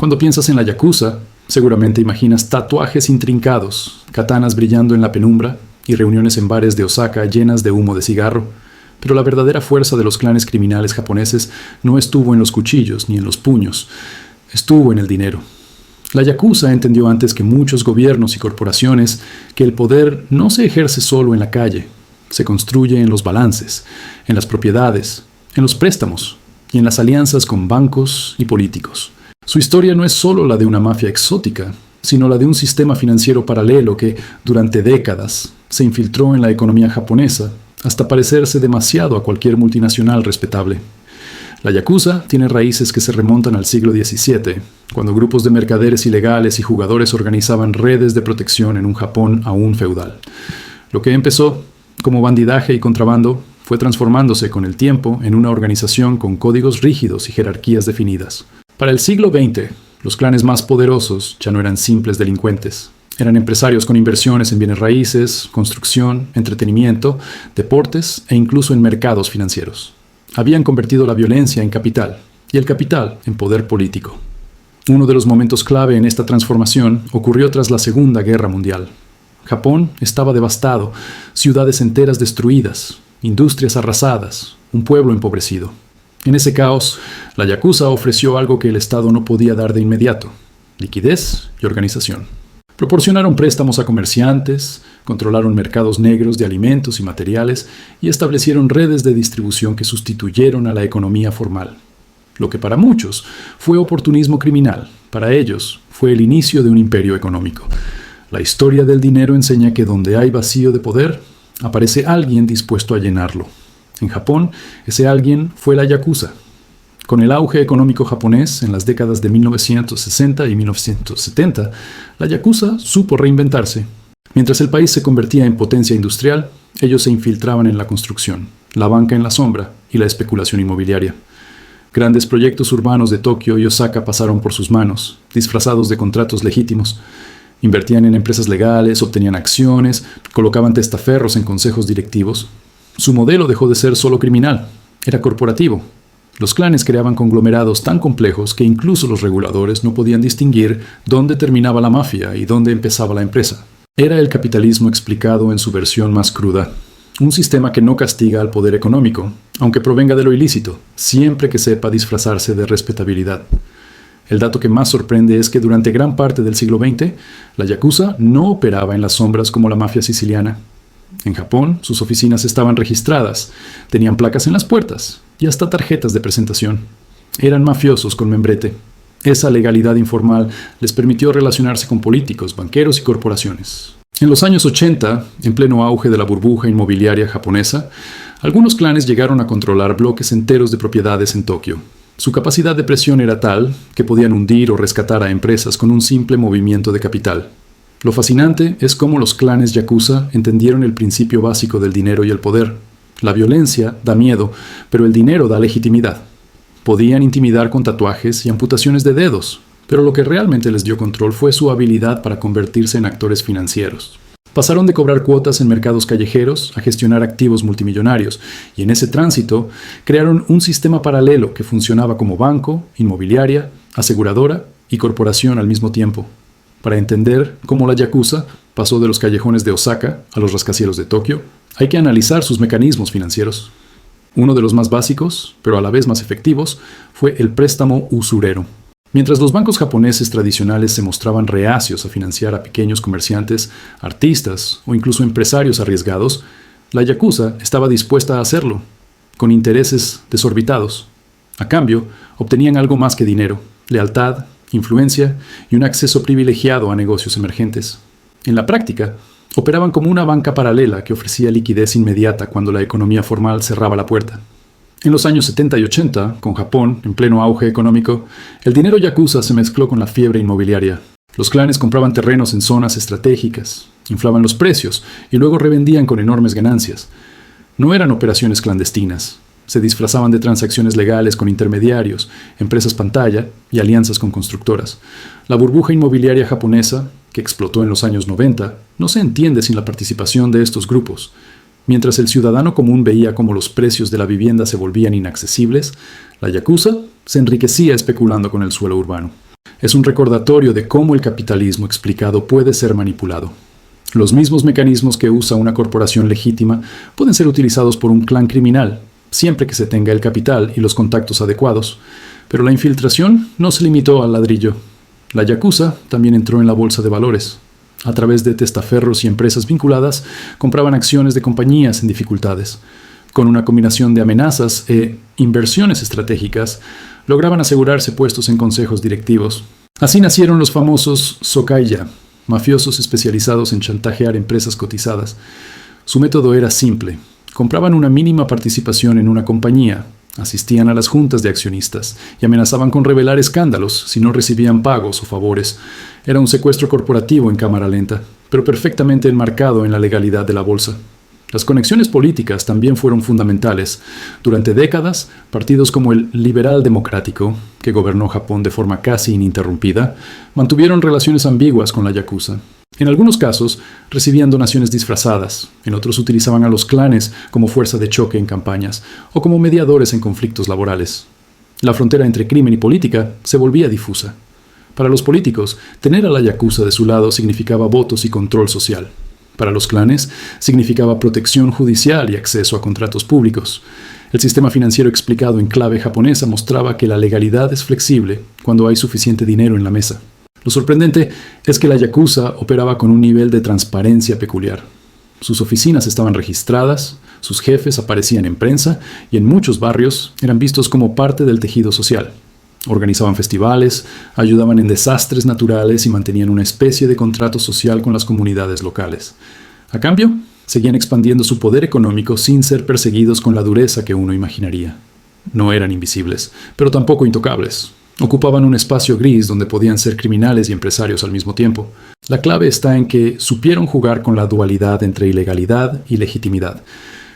Cuando piensas en la yakuza, seguramente imaginas tatuajes intrincados, katanas brillando en la penumbra y reuniones en bares de Osaka llenas de humo de cigarro. Pero la verdadera fuerza de los clanes criminales japoneses no estuvo en los cuchillos ni en los puños, estuvo en el dinero. La yakuza entendió antes que muchos gobiernos y corporaciones que el poder no se ejerce solo en la calle, se construye en los balances, en las propiedades, en los préstamos y en las alianzas con bancos y políticos. Su historia no es solo la de una mafia exótica, sino la de un sistema financiero paralelo que, durante décadas, se infiltró en la economía japonesa hasta parecerse demasiado a cualquier multinacional respetable. La yakuza tiene raíces que se remontan al siglo XVII, cuando grupos de mercaderes ilegales y jugadores organizaban redes de protección en un Japón aún feudal. Lo que empezó como bandidaje y contrabando fue transformándose con el tiempo en una organización con códigos rígidos y jerarquías definidas. Para el siglo XX, los clanes más poderosos ya no eran simples delincuentes. Eran empresarios con inversiones en bienes raíces, construcción, entretenimiento, deportes e incluso en mercados financieros. Habían convertido la violencia en capital y el capital en poder político. Uno de los momentos clave en esta transformación ocurrió tras la Segunda Guerra Mundial. Japón estaba devastado, ciudades enteras destruidas, industrias arrasadas, un pueblo empobrecido. En ese caos, la yakuza ofreció algo que el Estado no podía dar de inmediato: liquidez y organización. Proporcionaron préstamos a comerciantes, controlaron mercados negros de alimentos y materiales y establecieron redes de distribución que sustituyeron a la economía formal. Lo que para muchos fue oportunismo criminal, para ellos fue el inicio de un imperio económico. La historia del dinero enseña que donde hay vacío de poder, aparece alguien dispuesto a llenarlo. En Japón, ese alguien fue la yakuza. Con el auge económico japonés en las décadas de 1960 y 1970, la yakuza supo reinventarse. Mientras el país se convertía en potencia industrial, ellos se infiltraban en la construcción, la banca en la sombra y la especulación inmobiliaria. Grandes proyectos urbanos de Tokio y Osaka pasaron por sus manos, disfrazados de contratos legítimos. Invertían en empresas legales, obtenían acciones, colocaban testaferros en consejos directivos. Su modelo dejó de ser solo criminal, era corporativo. Los clanes creaban conglomerados tan complejos que incluso los reguladores no podían distinguir dónde terminaba la mafia y dónde empezaba la empresa. Era el capitalismo explicado en su versión más cruda. Un sistema que no castiga al poder económico, aunque provenga de lo ilícito, siempre que sepa disfrazarse de respetabilidad. El dato que más sorprende es que durante gran parte del siglo XX, la yakuza no operaba en las sombras como la mafia siciliana. En Japón, sus oficinas estaban registradas, tenían placas en las puertas y hasta tarjetas de presentación. Eran mafiosos con membrete. Esa legalidad informal les permitió relacionarse con políticos, banqueros y corporaciones. En los años 80, en pleno auge de la burbuja inmobiliaria japonesa, algunos clanes llegaron a controlar bloques enteros de propiedades en Tokio. Su capacidad de presión era tal que podían hundir o rescatar a empresas con un simple movimiento de capital. Lo fascinante es cómo los clanes yakuza entendieron el principio básico del dinero y el poder. La violencia da miedo, pero el dinero da legitimidad. Podían intimidar con tatuajes y amputaciones de dedos, pero lo que realmente les dio control fue su habilidad para convertirse en actores financieros. Pasaron de cobrar cuotas en mercados callejeros a gestionar activos multimillonarios, y en ese tránsito crearon un sistema paralelo que funcionaba como banco, inmobiliaria, aseguradora y corporación al mismo tiempo. Para entender cómo la yakuza pasó de los callejones de Osaka a los rascacielos de Tokio, hay que analizar sus mecanismos financieros. Uno de los más básicos, pero a la vez más efectivos, fue el préstamo usurero. Mientras los bancos japoneses tradicionales se mostraban reacios a financiar a pequeños comerciantes, artistas o incluso empresarios arriesgados, la yakuza estaba dispuesta a hacerlo, con intereses desorbitados. A cambio, obtenían algo más que dinero: lealtad, influencia y un acceso privilegiado a negocios emergentes. En la práctica, operaban como una banca paralela que ofrecía liquidez inmediata cuando la economía formal cerraba la puerta. En los años 70 y 80, con Japón en pleno auge económico, el dinero yakuza se mezcló con la fiebre inmobiliaria. Los clanes compraban terrenos en zonas estratégicas, inflaban los precios y luego revendían con enormes ganancias. No eran operaciones clandestinas. Se disfrazaban de transacciones legales con intermediarios, empresas pantalla y alianzas con constructoras. La burbuja inmobiliaria japonesa, que explotó en los años 90, no se entiende sin la participación de estos grupos. Mientras el ciudadano común veía cómo los precios de la vivienda se volvían inaccesibles, la yakuza se enriquecía especulando con el suelo urbano. Es un recordatorio de cómo el capitalismo explicado puede ser manipulado. Los mismos mecanismos que usa una corporación legítima pueden ser utilizados por un clan criminal, siempre que se tenga el capital y los contactos adecuados. Pero la infiltración no se limitó al ladrillo. La yakuza también entró en la bolsa de valores. A través de testaferros y empresas vinculadas, compraban acciones de compañías en dificultades. Con una combinación de amenazas e inversiones estratégicas, lograban asegurarse puestos en consejos directivos. Así nacieron los famosos Sokaiya, mafiosos especializados en chantajear empresas cotizadas. Su método era simple. Compraban una mínima participación en una compañía, asistían a las juntas de accionistas y amenazaban con revelar escándalos si no recibían pagos o favores. Era un secuestro corporativo en cámara lenta, pero perfectamente enmarcado en la legalidad de la bolsa. Las conexiones políticas también fueron fundamentales. Durante décadas, partidos como el Liberal Democrático, que gobernó Japón de forma casi ininterrumpida, mantuvieron relaciones ambiguas con la yakuza. En algunos casos, recibían donaciones disfrazadas, en otros utilizaban a los clanes como fuerza de choque en campañas o como mediadores en conflictos laborales. La frontera entre crimen y política se volvía difusa. Para los políticos, tener a la yakuza de su lado significaba votos y control social. Para los clanes, significaba protección judicial y acceso a contratos públicos. El sistema financiero explicado en clave japonesa mostraba que la legalidad es flexible cuando hay suficiente dinero en la mesa. Lo sorprendente es que la yakuza operaba con un nivel de transparencia peculiar. Sus oficinas estaban registradas, sus jefes aparecían en prensa y en muchos barrios eran vistos como parte del tejido social. Organizaban festivales, ayudaban en desastres naturales y mantenían una especie de contrato social con las comunidades locales. A cambio, seguían expandiendo su poder económico sin ser perseguidos con la dureza que uno imaginaría. No eran invisibles, pero tampoco intocables. Ocupaban un espacio gris donde podían ser criminales y empresarios al mismo tiempo. La clave está en que supieron jugar con la dualidad entre ilegalidad y legitimidad.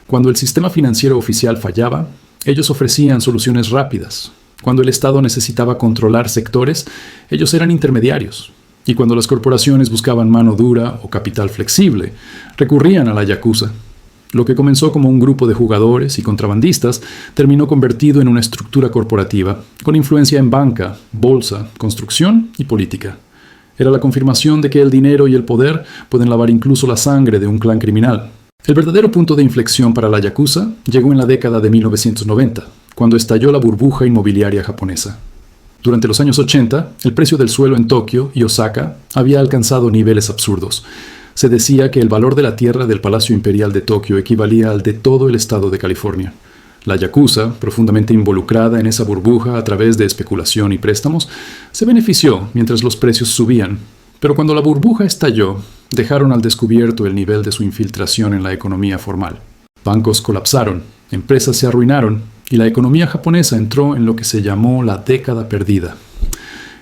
Cuando el sistema financiero oficial fallaba, ellos ofrecían soluciones rápidas. Cuando el Estado necesitaba controlar sectores, ellos eran intermediarios. Y cuando las corporaciones buscaban mano dura o capital flexible, recurrían a la yakuza. Lo que comenzó como un grupo de jugadores y contrabandistas terminó convertido en una estructura corporativa, con influencia en banca, bolsa, construcción y política. Era la confirmación de que el dinero y el poder pueden lavar incluso la sangre de un clan criminal. El verdadero punto de inflexión para la yakuza llegó en la década de 1990, cuando estalló la burbuja inmobiliaria japonesa. Durante los años 80, el precio del suelo en Tokio y Osaka había alcanzado niveles absurdos. Se decía que el valor de la tierra del Palacio Imperial de Tokio equivalía al de todo el estado de California. La yakuza, profundamente involucrada en esa burbuja a través de especulación y préstamos, se benefició mientras los precios subían. Pero cuando la burbuja estalló, dejaron al descubierto el nivel de su infiltración en la economía formal. Bancos colapsaron, empresas se arruinaron y la economía japonesa entró en lo que se llamó la década perdida.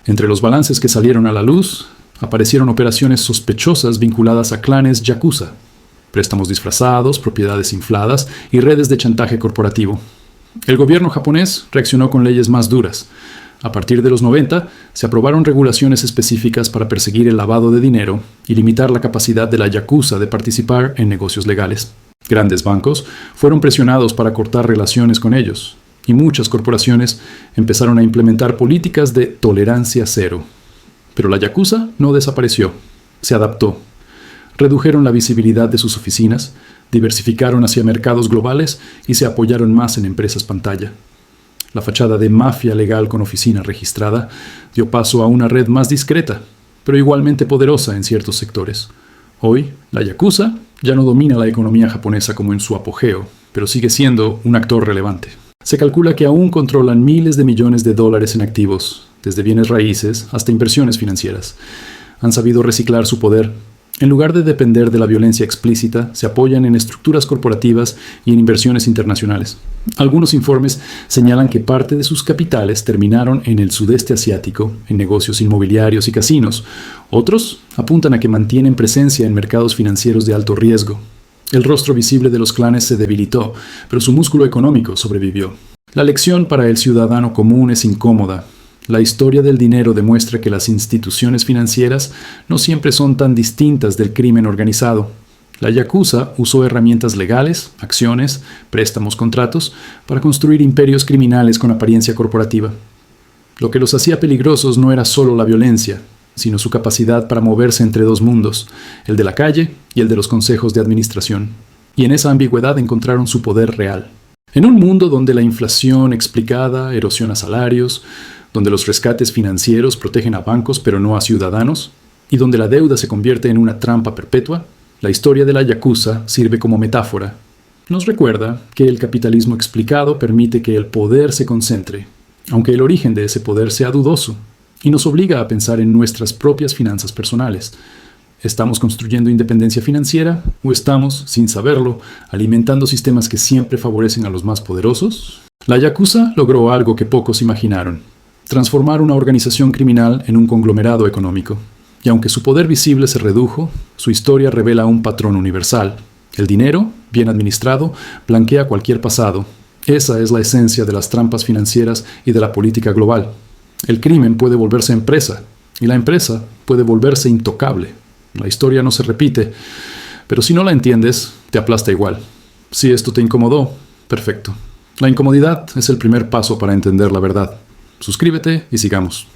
Entre los balances que salieron a la luz, aparecieron operaciones sospechosas vinculadas a clanes yakuza, préstamos disfrazados, propiedades infladas y redes de chantaje corporativo. El gobierno japonés reaccionó con leyes más duras. A partir de los 90, se aprobaron regulaciones específicas para perseguir el lavado de dinero y limitar la capacidad de la yakuza de participar en negocios legales. Grandes bancos fueron presionados para cortar relaciones con ellos, y muchas corporaciones empezaron a implementar políticas de tolerancia cero. Pero la yakuza no desapareció, se adaptó. Redujeron la visibilidad de sus oficinas, diversificaron hacia mercados globales y se apoyaron más en empresas pantalla. La fachada de mafia legal con oficina registrada dio paso a una red más discreta, pero igualmente poderosa en ciertos sectores. Hoy, la yakuza ya no domina la economía japonesa como en su apogeo, pero sigue siendo un actor relevante. Se calcula que aún controlan miles de millones de dólares en activos, desde bienes raíces hasta inversiones financieras. Han sabido reciclar su poder. En lugar de depender de la violencia explícita, se apoyan en estructuras corporativas y en inversiones internacionales. Algunos informes señalan que parte de sus capitales terminaron en el sudeste asiático, en negocios inmobiliarios y casinos. Otros apuntan a que mantienen presencia en mercados financieros de alto riesgo. El rostro visible de los clanes se debilitó, pero su músculo económico sobrevivió. La lección para el ciudadano común es incómoda. La historia del dinero demuestra que las instituciones financieras no siempre son tan distintas del crimen organizado. La yakuza usó herramientas legales, acciones, préstamos, contratos, para construir imperios criminales con apariencia corporativa. Lo que los hacía peligrosos no era solo la violencia, sino su capacidad para moverse entre dos mundos, el de la calle y el de los consejos de administración. Y en esa ambigüedad encontraron su poder real. En un mundo donde la inflación explicada erosiona salarios, donde los rescates financieros protegen a bancos pero no a ciudadanos, y donde la deuda se convierte en una trampa perpetua, la historia de la Yakuza sirve como metáfora. Nos recuerda que el capitalismo explicado permite que el poder se concentre, aunque el origen de ese poder sea dudoso, y nos obliga a pensar en nuestras propias finanzas personales. ¿Estamos construyendo independencia financiera o estamos, sin saberlo, alimentando sistemas que siempre favorecen a los más poderosos? La Yakuza logró algo que pocos imaginaron: transformar una organización criminal en un conglomerado económico. Y aunque su poder visible se redujo, su historia revela un patrón universal. El dinero, bien administrado, blanquea cualquier pasado. Esa es la esencia de las trampas financieras y de la política global. El crimen puede volverse empresa, y la empresa puede volverse intocable. La historia no se repite, pero si no la entiendes, te aplasta igual. Si esto te incomodó, perfecto. La incomodidad es el primer paso para entender la verdad. Suscríbete y sigamos.